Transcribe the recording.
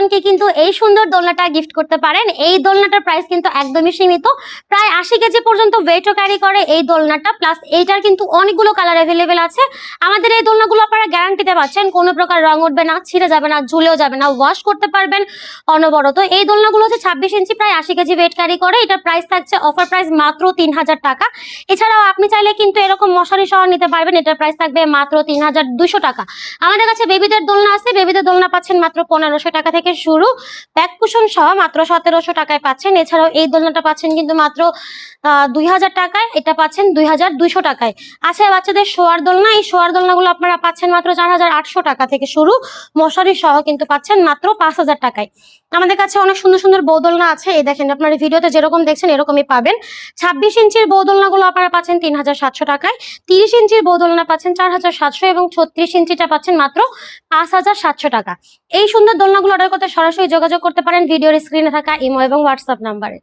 একজনকে কিন্তু এই সুন্দর দোলনাটা গিফট করতে পারেন। এই দোলনাটার প্রাইস কিন্তু একদমই সীমিত, প্রায় 80 কেজি পর্যন্ত ওয়েটও ক্যারি করে এই দোলনাটা। প্লাস এইটার কিন্তু অনেকগুলো কালার অ্যাভেলেবেল আছে। আমাদের এই দোলনাগুলো আপনারা গ্যারান্টিতে পাচ্ছেন, কোনো প্রকার রং উঠবে না, ছিঁড়ে যাবে না, ঝুলেও যাবে না, ওয়াশ করতে পারবেন অনবরত। এই দোলনাগুলো হচ্ছে 26 ইঞ্চি, প্রায় 80 কেজি ওয়েট ক্যারি করে। এটার প্রাইস থাকছে অফার প্রাইস মাত্র 3000 টাকা। এছাড়াও আপনি চাইলে কিন্তু এরকম মশারি সহ নিতে পারবেন, এটার প্রাইস থাকবে মাত্র 3200 টাকা। আমাদের কাছে বেবিদের দোলনা আছে, বেবিদের দোলনা পাচ্ছেন মাত্র 1500 টাকা থেকে শুরু, ব্যাক কুশন সহ মাত্র 1700 টাকায় পাচ্ছেন। এছাড়াও এই দোলনাটা পাচ্ছেন কিন্তু মাত্র 2000 টাকায়, এটা পাচ্ছেন 2200 টাকায়। আছে বাচ্চাদের শোয়ার দোলনা, এই শোয়ার দোলনাগুলো আপনারা পাচ্ছেন মাত্র 4800 টাকা থেকে শুরু, মশারি সহ কিন্তু পাচ্ছেন মাত্র 5000 টাকায়। আমাদের কাছে অনেক সুন্দর সুন্দর বৌদোলনা আছে, এই দেখেন আপনার ভিডিওতে যেরকম দেখছেন এরকমই পাবেন। 26 ইঞ্চির বৌদোলনাগুলো আপনারা পাচ্ছেন 3700 টাকায়, 30 ইঞ্চির বৌদোলনা পাচ্ছেন 4700 এবং 36 ইঞ্চিটা পাচ্ছেন মাত্র 5700 টাকা। এই সুন্দর দোলনাগুলো অর্ডার করতে সরাসরি যোগাযোগ করতে পারেন ভিডিওর স্ক্রিনে থাকা ইমো এবং হোয়াটসঅ্যাপ নাম্বারে।